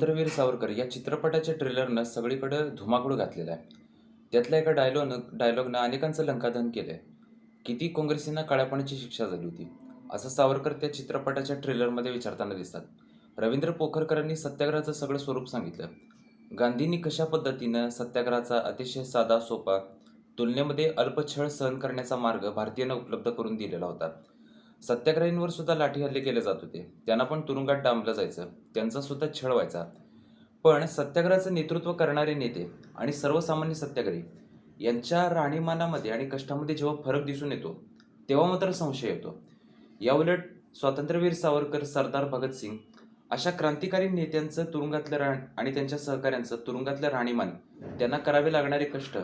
स्वातंत्र्यवीर सावरकर या चित्रपटाच्या ट्रेलरनं सगळीकडे धुमाकूळ घातलेला आहे. त्यातल्या एका डायलॉगनं अनेकांचं लंकादहन केलंय. किती काँग्रेसींना काळ्यापाण्याची शिक्षा झाली होती, असं सावरकर त्या चित्रपटाच्या ट्रेलरमध्ये विचारताना दिसतात. रवींद्र पोखरकरांनी सत्याग्रहाचं सगळं स्वरूप सांगितलं. गांधींनी कशा पद्धतीनं सत्याग्रहाचा अतिशय साधा सोपा, तुलनेमध्ये अल्प छळ सहन करण्याचा मार्ग भारतीयांना उपलब्ध करून दिलेला होता. सत्याग्रहींवर सुद्धा लाठी हल्ले केले जात होते. त्यांना पण तुरुंगात डांबलं जायचं. त्यांचा सुद्धा छळ व्हायचा. पण सत्याग्रहाचं नेतृत्व करणारे नेते आणि सर्वसामान्य सत्याग्रही यांच्या राहणीमानामध्ये आणि कष्टामध्ये जेव्हा फरक दिसून येतो, तेव्हा मात्र संशय येतो. याउलट स्वातंत्र्यवीर सावरकर, सरदार भगतसिंग अशा क्रांतिकारी नेत्यांचं तुरुंगातलं आणि त्यांच्या सहकाऱ्यांचं तुरुंगातलं राहणीमान, त्यांना करावे लागणारे कष्ट,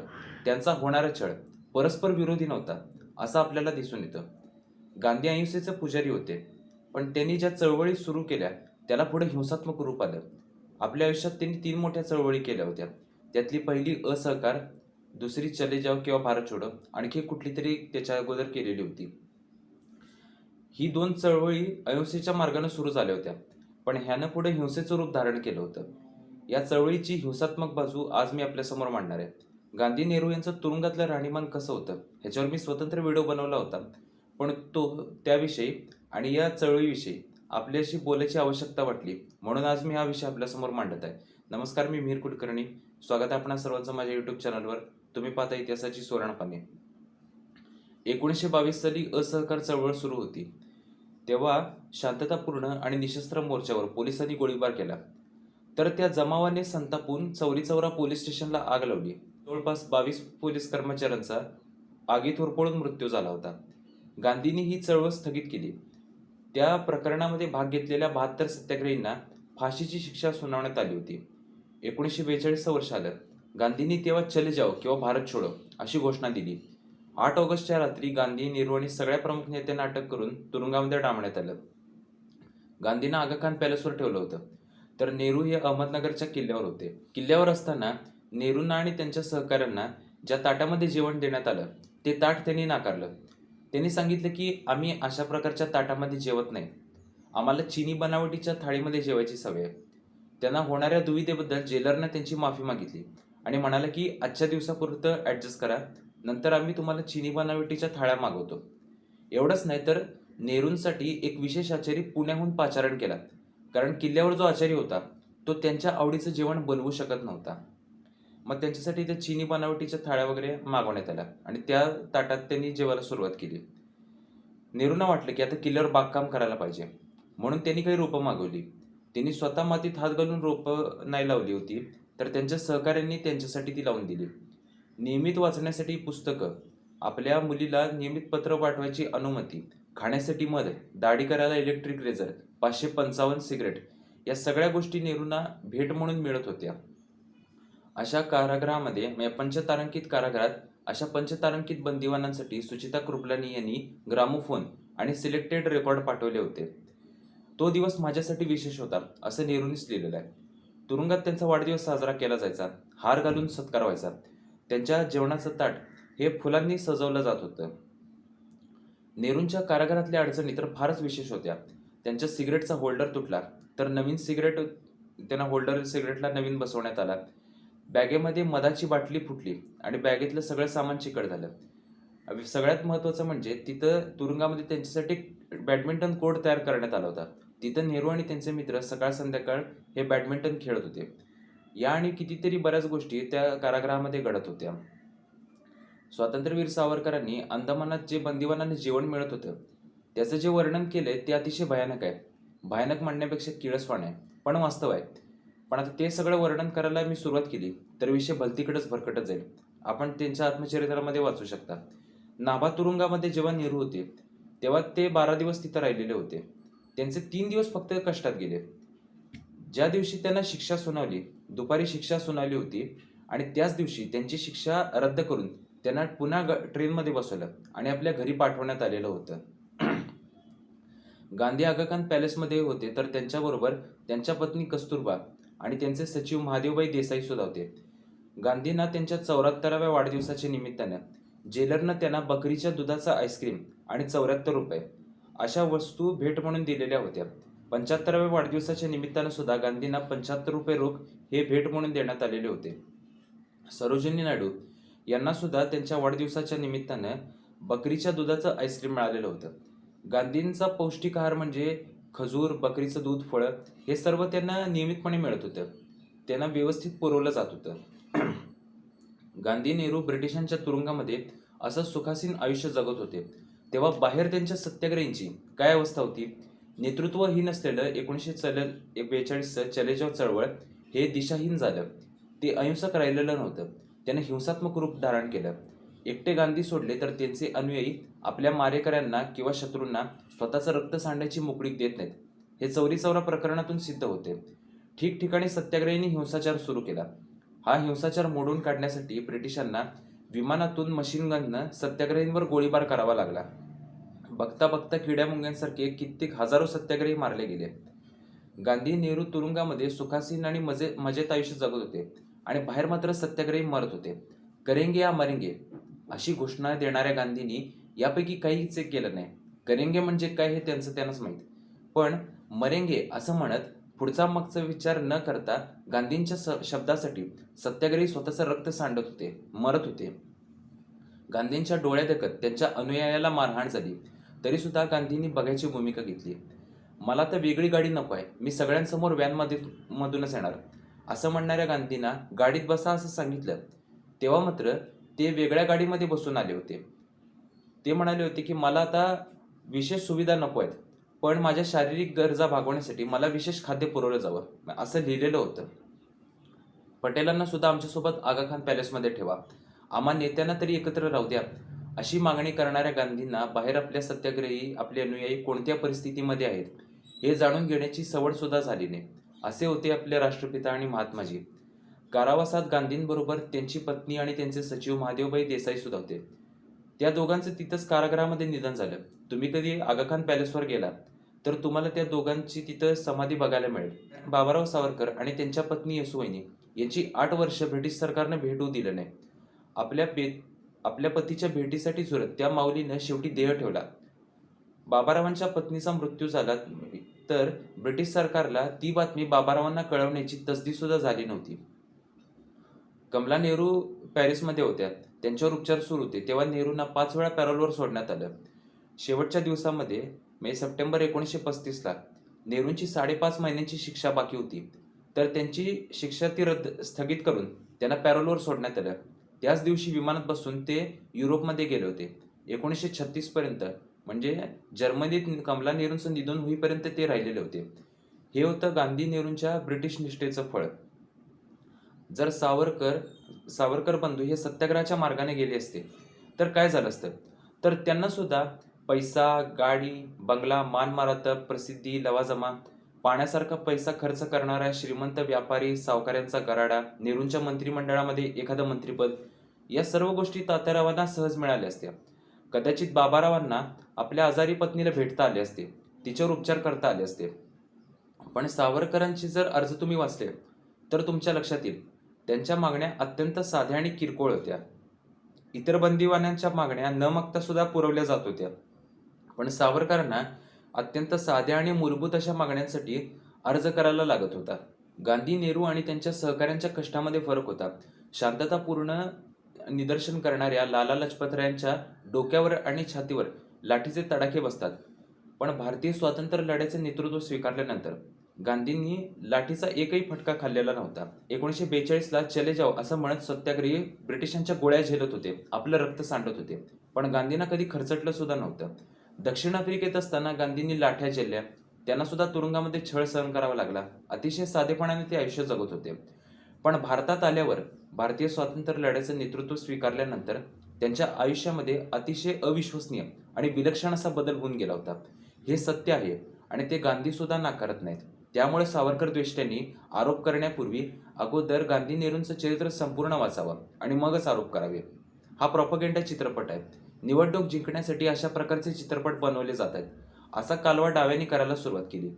त्यांचा होणारा छळ परस्पर विरोधी नव्हता, असं आपल्याला दिसून येतं. गांधी अहिंसेचे पुजारी होते, पण त्यांनी ज्या चळवळी सुरू केल्या त्याला पुढे हिंसात्मक रूप आलं. आपल्या आयुष्यात त्यांनी 3 मोठ्या चळवळी केल्या होत्या. त्यातली पहिली असहकार, दुसरी चले जाव किंवा भारत छोडो, आणखी कुठली तरी त्याच्या अगोदर केलेली होती. ही 2 चळवळी अहिंसेच्या मार्गाने सुरू झाल्या होत्या, पण ह्यानं पुढे हिंसेचं रूप धारण केलं होतं. या चळवळीची हिंसात्मक बाजू आज मी आपल्यासमोर मांडणार आहे. गांधी नेहरू यांचं तुरुंगातलं राहणीमान कसं होतं ह्याच्यावर मी स्वतंत्र व्हिडिओ बनवला होता, पण त्याविषयी आणि या चळवळीविषयी आपल्याशी बोलायची आवश्यकता वाटली, म्हणून आज मी हा विषय आपल्यासमोर मांडत आहे. नमस्कार, मी मिहीर कुलकर्णी. स्वागत आहे आपणा सर्वांचं माझ्या यूट्यूब चॅनलवर. तुम्ही पाहता इतिहासाची सुवर्णपाने. 1922 साली असहकार चळवळ सुरू होती. तेव्हा शांततापूर्ण आणि निशस्त्र मोर्चावर पोलिसांनी गोळीबार केला. तर त्या जमावाने संतापून चौरी चौरा पोलीस स्टेशनला आग लावली. जवळपास 22 पोलीस कर्मचाऱ्यांचा आगीत होरपळून मृत्यू झाला होता. गांधींनी ही चळवळ स्थगित केली. त्या प्रकरणामध्ये भाग घेतलेल्या 72 सत्याग्रहींना फाशीची शिक्षा सुनावण्यात आली होती. 1942 वर्ष आलं. गांधींनी तेव्हा चले जाओ किंवा भारत छोडो अशी घोषणा दिली. 8 ऑगस्टच्या रात्री गांधी, नेहरू आणि सगळ्या प्रमुख नेत्यांना अटक करून तुरुंगामध्ये डांबण्यात आलं. गांधींना आगा खान पॅलेसवर ठेवलं होतं, तर नेहरू हे अहमदनगरच्या किल्ल्यावर होते. किल्ल्यावर असताना नेहरूंना आणि त्यांच्या सहकाऱ्यांना ज्या ताटामध्ये जेवण देण्यात आलं ते ताट त्यांनी नाकारलं. त्यांनी सांगितलं की आम्ही अशा प्रकारच्या ताटामध्ये जेवत नाही, आम्हाला चीनी बनावटीच्या थाळीमध्ये जेवायची सवय आहे. त्यांना होणाऱ्या दुविधेबद्दल जेलरनं त्यांची माफी मागितली आणि म्हणाला की आजच्या दिवसापुरतं ॲडजस्ट करा, नंतर आम्ही तुम्हाला चीनी बनावटीच्या थाळ्या मागवतो. एवढंच नाही तर नेहरूंसाठी एक विशेष आचारी पुण्याहून पाचारण केला, कारण किल्ल्यावर जो आचारी होता तो त्यांच्या आवडीचं जेवण बनवू शकत नव्हता. मग त्यांच्यासाठी त्या चीनी बनावटीच्या थाळ्या वगैरे मागवण्यात आल्या आणि त्या ताटात त्यांनी जेवायला सुरुवात केली. नेहरूंना वाटलं की आता किल्ल्यावर बागकाम करायला पाहिजे, म्हणून त्यांनी काही रोपं मागवली. त्यांनी स्वतः मातीत हात घालून रोपं नाही लावली होती, तर त्यांच्या सहकाऱ्यांनी त्यांच्यासाठी ती लावून दिली. नियमित वाचण्यासाठी पुस्तकं, आपल्या मुलीला नियमित पत्र पाठवायची अनुमती, खाण्यासाठी मध, दाढी करायला इलेक्ट्रिक रेझर, 555 सिगरेट, या सगळ्या गोष्टी नेहरूंना भेट म्हणून मिळत होत्या. अशा कारागृहामध्ये पंचतारांकित कारागृहात अशा पंचतारांकित बंदिवानांसाठी सुचिता कृपलानी यांनी ग्रामोफोन आणि सिलेक्टेड रेकॉर्ड पाठवले होते. तो दिवस माझ्यासाठी विशेष होता, असं नेहरूंनीच लिहिलेलं आहे. तुरुंगात त्यांचा वाढदिवस साजरा केला जायचा, हार घालून सत्कार व्हायचा. त्यांच्या जेवणाचं ताट हे फुलांनी सजवलं जात होतं. नेहरूंच्या कारागृहातल्या अडचणी तर फारच विशेष होत्या. त्यांच्या सिगरेटचा होल्डर तुटला, तर नवीन सिगरेट त्यांना होल्डर सिगरेटला नवीन बसवण्यात आला. बॅगेमध्ये मधाची बाटली फुटली आणि बॅगेतलं सगळं सामान चिकट झालं. सगळ्यात महत्त्वाचं म्हणजे तिथं तुरुंगामध्ये त्यांच्यासाठी बॅडमिंटन कोर्ट तयार करण्यात आला होता. तिथं नेहरू आणि त्यांचे मित्र सकाळ संध्याकाळ हे बॅडमिंटन खेळत होते. या आणि कितीतरी बऱ्याच गोष्टी त्या कारागृहामध्ये घडत होत्या. स्वातंत्र्यवीर सावरकरांनी अंदमानात जे बंदिवानांना जेवण मिळत होतं त्याचं जे वर्णन केलंय ते अतिशय भयानक आहे. भयानक म्हणण्यापेक्षा किळसवाण आहे, पण वास्तव आहे. पण आता ते सगळं वर्णन करायला मी सुरुवात केली तर विषय भलतीकडेच भरकटत जाईल. आपण त्यांच्या आत्मचरित्रामध्ये वाचू शकता. नाभा तुरुंगामध्ये जेव्हा नेहरू होते तेव्हा ते 12 दिवस तिथं राहिलेले होते. त्यांचे 3 दिवस फक्त कष्टात गेले. ज्या दिवशी त्यांना शिक्षा सुनावली, दुपारी शिक्षा सुनावली होती आणि त्याच दिवशी त्यांची शिक्षा रद्द करून त्यांना पुन्हा ट्रेनमध्ये बसवलं आणि आपल्या घरी पाठवण्यात आलेलं होतं. गांधी आगा खान पॅलेसमध्ये होते, तर त्यांच्याबरोबर त्यांच्या पत्नी कस्तुरबा आणि त्यांचे सचिव महादेवभाई देसाई सुद्धा होते. गांधींना त्यांच्या 74व्या वाढदिवसाच्या निमित्तानं जेलरनं त्यांना बकरीच्या दुधाचा आईस्क्रीम आणि 74 रुपये अशा वस्तू भेट म्हणून दिलेल्या होत्या. 75व्या वाढदिवसाच्या निमित्तानं सुद्धा गांधींना 75 रुपये रोख हे भेट म्हणून देण्यात आलेले होते. सरोजिनी नायडू यांना सुद्धा त्यांच्या वाढदिवसाच्या निमित्तानं बकरीच्या दुधाचं आईस्क्रीम मिळालेलं होतं. गांधींचा पौष्टिक आहार म्हणजे खजूर, बकरीचं दूध, फळं हे सर्व त्यांना नियमितपणे मिळत होतं. त्यांना व्यवस्थित पुरवलं जात होतं. गांधी नेहरू ब्रिटिशांच्या तुरुंगामध्ये असं सुखासीन आयुष्य जगत होते तेव्हा बाहेर त्यांच्या सत्याग्रहींची काय अवस्था होती. नेतृत्वहीन असलेलं 1942 चले जाव चळवळ हे दिशाहीन झालं. ते अहिंसक राहिलेलं नव्हतं. त्याने हिंसात्मक रूप धारण केलं. एकटे गांधी सोडले तर त्यांचे अनुयायी आपल्या मारेकऱ्यांना किंवा शत्रूंना स्वतःचं रक्त सांडण्याची मोकळीक देत नाहीत. हे चौरी-चौरा प्रकरणातून सिद्ध होते. ठिकठिकाणी सत्याग्रहींनी हिंसाचार सुरू केला. हा हिंसाचार मोडून काढण्यासाठी ब्रिटिशांना विमानातून मशीन गननं सत्याग्रहींवर गोळीबार करावा लागला. बघता बघता किड्यामुंग्यांसारखे कित्येक हजारो सत्याग्रही मारले गेले. गांधी नेहरू तुरुंगामध्ये सुखासीन आणि मजेत आयुष्य जगत होते आणि बाहेर मात्र सत्याग्रही मरत होते. करेंगे या मरेंगे अशी घोषणा देणाऱ्या गांधींनी यापैकी काहीच केलं नाही. करेंगे म्हणजे काय हे त्यांनाच माहीत, पण मरेंगे असं म्हणत पुढचा मागचा विचार न करता गांधींच्या शब्दासाठी सत्याग्रही स्वतःचं रक्त सांडत होते, मरत होते. गांधींच्या डोळ्यादेखत त्यांच्या अनुयायाला मारहाण झाली तरी सुद्धा गांधींनी बघायची भूमिका घेतली. मला तर वेगळी गाडी नको आहे, मी सगळ्यांसमोर मधूनच येणार असं म्हणणाऱ्या गांधींना गाडीत बसा असं सांगितलं तेव्हा मात्र ते वेगळ्या गाडीमध्ये बसून आले होते. ते म्हणाले होते की मला आता विशेष सुविधा नको आहेत, पण माझ्या शारीरिक गरजा भागवण्यासाठी मला विशेष खाद्य पुरवलं जावं असं लिहिलेलं होतं. पटेलांना सुद्धा आमच्यासोबत आगा खान पॅलेसमध्ये ठेवा, आम्हा नेत्यांना तरी एकत्र राहू द्या अशी मागणी करणाऱ्या गांधींना बाहेर आपल्या सत्याग्रही, आपले अनुयायी कोणत्या परिस्थितीमध्ये आहेत हे जाणून घेण्याची सवड सुद्धा झाली नाही. असे होते आपले राष्ट्रपिता आणि महात्माजी. कारावासात गांधींबरोबर त्यांची पत्नी आणि त्यांचे सचिव महादेवभाई देसाई सुद्धा होते. त्या दोघांचं तिथंच कारागृहामध्ये निधन झालं. तुम्ही कधी आगा खान पॅलेसवर गेला तर तुम्हाला त्या दोघांची तिथं समाधी बघायला मिळेल. बाबाराव सावरकर आणि त्यांच्या पत्नी येसूवहिनी यांची 8 वर्ष ब्रिटिश सरकारनं भेटू दिलं नाही. आपल्या पतीच्या भेटीसाठी सुरत त्या माऊलीनं शेवटी देह ठेवला. बाबारावांच्या पत्नीचा मृत्यू झाला तर ब्रिटिश सरकारला ती बातमी बाबारावांना कळवण्याची तसदी सुद्धा झाली नव्हती. कमला नेहरू पॅरिसमध्ये होत्या. त्यांच्यावर उपचार सुरू होते तेव्हा नेहरूंना 5 वेळा पॅरोलवर सोडण्यात आलं. शेवटच्या दिवसामध्ये सप्टेंबर 1935ला नेहरूंची 5.5 महिन्यांची शिक्षा बाकी होती तर त्यांची शिक्षा ती स्थगित करून त्यांना पॅरोलवर सोडण्यात आलं. त्याच दिवशी विमानात बसून ते युरोपमध्ये गेले होते. 1936 पर्यंत म्हणजे जर्मनीत कमला नेहरूंचं निधन होईपर्यंत ते राहिलेले होते. हे होतं गांधी नेहरूंच्या ब्रिटिश निष्ठेचं फळ. जर सावरकर बंधू हे सत्याग्रहाच्या मार्गाने गेले असते तर काय झालं असतं. तर त्यांना सुद्धा पैसा, गाडी, बंगला, मानमारातब, प्रसिद्धी, लवाजमा, पाण्यासारखा पैसा खर्च करणाऱ्या श्रीमंत व्यापारी सावकारांचा गराडा, नेहरूंच्या मंत्रिमंडळामध्ये एखादं मंत्रिपद या सर्व गोष्टी तात्यारावांना सहज मिळाल्या असत्या. कदाचित बाबारावांना आपल्या आजारी पत्नीला भेटता आले असते, तिच्यावर उपचार करता आले असते. पण सावरकरांचे जर अर्ज तुम्ही वाचले तर तुमच्या लक्षात येईल त्यांच्या मागण्या अत्यंत साध्या आणि किरकोळ होत्या. इतर बंदिवानांच्या मागण्या न मागता सुद्धा पुरवल्या जात होत्या, पण सावरकरांना अत्यंत साध्या आणि मूलभूत अशा मागण्यांसाठी अर्ज करायला लागत होता. गांधी, नेहरू आणि त्यांच्या सहकाऱ्यांच्या कष्टामध्ये फरक होता. शांततापूर्ण निदर्शन करणाऱ्या लाला लजपतरायांच्या डोक्यावर आणि छातीवर लाठीचे तडाखे बसतात, पण भारतीय स्वातंत्र्य लढ्याचे नेतृत्व स्वीकारल्यानंतर गांधींनी लाठीचा एकही फटका खाल्लेला नव्हता. 1942ला चले जाव असं म्हणत सत्याग्रही ब्रिटिशांच्या गोळ्या झेलत होते, आपलं रक्त सांडत होते, पण गांधींना कधी खरचटलं सुद्धा नव्हतं. दक्षिण आफ्रिकेत असताना गांधींनी लाठ्या झेलल्या, त्यांना सुद्धा तुरुंगामध्ये छळ सहन करावा लागला. अतिशय साधेपणाने ते आयुष्य जगत होते. पण भारतात आल्यावर भारतीय स्वातंत्र्य लढ्याचं नेतृत्व स्वीकारल्यानंतर त्यांच्या आयुष्यामध्ये अतिशय अविश्वसनीय आणि विलक्षण असा बदल होऊन गेला होता. हे सत्य आहे आणि ते गांधी सुद्धा नाकारत नाहीत. त्यामुळे सावरकर द्वेष्ट्यांनी आरोप करण्यापूर्वी अगोदर गांधी नेहरूंचं चरित्र संपूर्ण वाचावं आणि मगच आरोप करावे. हा प्रॉपगेंडा चित्रपट आहे. निवडणूक जिंकण्यासाठी अशा प्रकारचे चित्रपट बनवले जात आहेत असा कालवा डाव्यांनी करायला सुरुवात केली.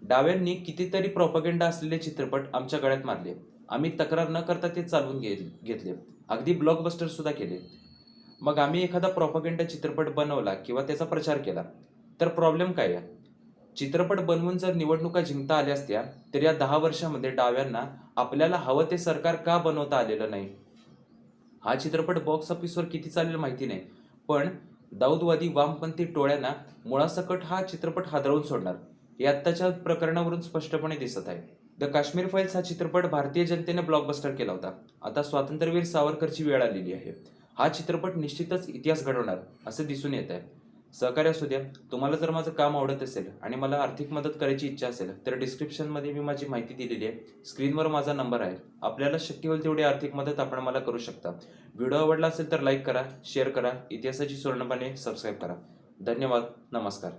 डाव्यांनी कितीतरी प्रॉपगेंडा असलेले चित्रपट आमच्या गळ्यात मारले. आम्ही तक्रार न करता ते चालवून घेतले, अगदी ब्लॉकबस्टर सुद्धा केले. मग आम्ही एखादा प्रॉपगेंडा चित्रपट बनवला किंवा त्याचा प्रचार केला तर प्रॉब्लेम काय आहे. चित्रपट बनवून जर निवडणुका जिंकता आल्या असत्या तर या 10 वर्षामध्ये डाव्यांना आपल्याला हवं ते सरकार का बनवता आलेलं नाही? हा चित्रपट बॉक्स ऑफिसवर किती चालेल माहिती नाही, पण दाऊदवादी वामपंथी टोळ्यांना मुळासकट हा चित्रपट हादरवून सोडणार हे आत्ताच्या प्रकरणावरून स्पष्टपणे दिसत आहे. द काश्मीर फाईल्स हा चित्रपट भारतीय जनतेने ब्लॉकबस्टर केला होता. आता स्वातंत्र्यवीर सावरकरची वेळ आलेली आहे. हा चित्रपट निश्चितच इतिहास घडवणार असं दिसून येत आहे. सहकार्य असू द्या. तुम्हाला जर माझं काम आवडत असेल आणि मला आर्थिक मदत करायची इच्छा असेल तर डिस्क्रिप्शनमध्ये मी माझी माहिती दिलेली आहे. स्क्रीनवर माझा नंबर आहे. आपल्याला शक्य होईल तेवढी आर्थिक मदत आपण मला करू शकता. व्हिडिओ आवडला असेल तर लाईक करा, शेअर करा, इतिहासाची सुवर्णपाने सबस्क्राईब करा. धन्यवाद. नमस्कार.